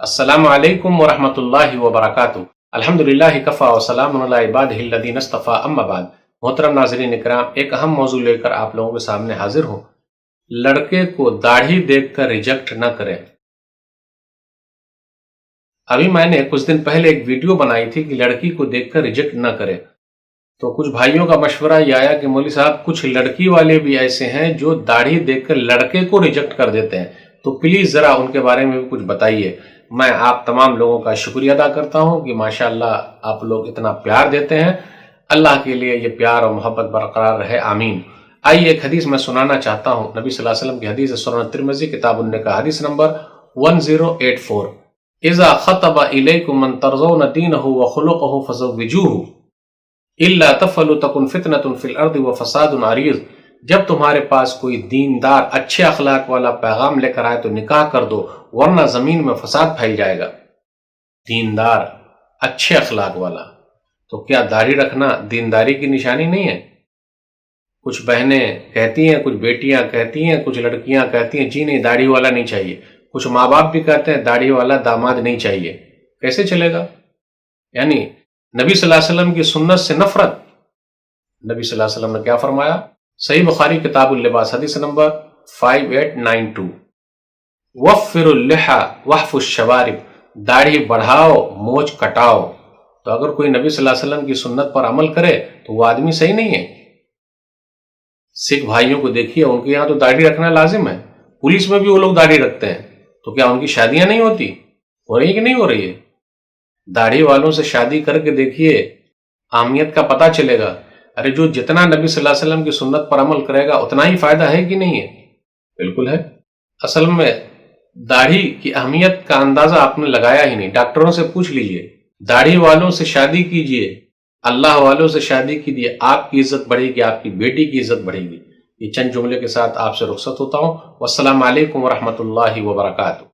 السلام علیکم ورحمۃ اللہ وبرکاتہ۔ الحمدللہ کفا وسلام علی عبادہ الذین اصطفیٰ، اما بعد۔ محترم ناظرین اکرام، ایک اہم موضوع لے کر آپ لوگوں کے سامنے حاضر ہوں۔ لڑکے کو داڑھی دیکھ کر ریجیکٹ نہ کریں۔ ابھی میں نے کچھ دن پہلے ایک ویڈیو بنائی تھی کہ لڑکی کو دیکھ کر ریجیکٹ نہ کریں، تو کچھ بھائیوں کا مشورہ یہ آیا کہ مولوی صاحب کچھ لڑکی والے بھی ایسے ہیں جو داڑھی دیکھ کر لڑکے کو ریجیکٹ کر دیتے ہیں، تو پلیز ذرا ان کے بارے میں بھی کچھ بتائیے۔ میں آپ تمام لوگوں کا شکریہ ادا کرتا ہوں کہ ماشاءاللہ آپ لوگ اتنا پیار دیتے ہیں۔ اللہ کے لیے یہ پیار اور محبت برقرار رہے، آمین۔ آئیے ایک حدیث میں سنانا چاہتا ہوں، نبی صلی اللہ علیہ وسلم کی حدیث ہے، سنن ترمذی کتاب النکاح، حدیث نمبر 1084۔ اذا خطب الیکم من ترضون دینہ وخلقہ فزوجوہ الا تفعلوا تکن فتنۃ فی الارض وفساد عریض۔ جب تمہارے پاس کوئی دیندار اچھے اخلاق والا پیغام لے کر آئے تو نکاح کر دو، ورنہ زمین میں فساد پھیل جائے گا۔ دیندار اچھے اخلاق والا، تو کیا داڑھی رکھنا دینداری کی نشانی نہیں ہے؟ کچھ بہنیں کہتی ہیں، کچھ بیٹیاں کہتی ہیں، کچھ لڑکیاں کہتی ہیں جی نہیں داڑھی والا نہیں چاہیے، کچھ ماں باپ بھی کہتے ہیں داڑھی والا داماد نہیں چاہیے۔ کیسے چلے گا؟ یعنی نبی صلی اللہ علیہ وسلم کی سنت سے نفرت۔ نبی صلی اللہ علیہ وسلم نے کیا فرمایا؟ صحیح بخاری کتاب اللباس، حدیث نمبر 5892۔ وفر اللحى وحف الشوارب، داڑھی بڑھاؤ موچ کٹاؤ۔ تو اگر کوئی نبی صلی اللہ علیہ وسلم کی سنت پر عمل کرے تو وہ آدمی صحیح نہیں ہے۔ سکھ بھائیوں کو دیکھیے، ان کے یہاں تو داڑھی رکھنا لازم ہے، پولیس میں بھی وہ لوگ داڑھی رکھتے ہیں، تو کیا ان کی شادیاں نہیں ہوتی؟ ہو رہی کہ نہیں ہو رہی ہے؟ داڑھی والوں سے شادی کر کے دیکھیے، اہمیت کا پتہ چلے گا۔ ارے جو جتنا نبی صلی اللہ علیہ وسلم کی سنت پر عمل کرے گا اتنا ہی فائدہ ہے کہ نہیں ہے؟ بالکل ہے۔ اصل میں داڑھی کی اہمیت کا اندازہ آپ نے لگایا ہی نہیں۔ ڈاکٹروں سے پوچھ لیجئے، داڑھی والوں سے شادی کیجئے، اللہ والوں سے شادی کیجئے، آپ کی عزت بڑھے گی، آپ کی بیٹی کی عزت بڑھے گی۔ یہ چند جملے کے ساتھ آپ سے رخصت ہوتا ہوں۔ والسلام علیکم ورحمۃ اللہ وبرکاتہ۔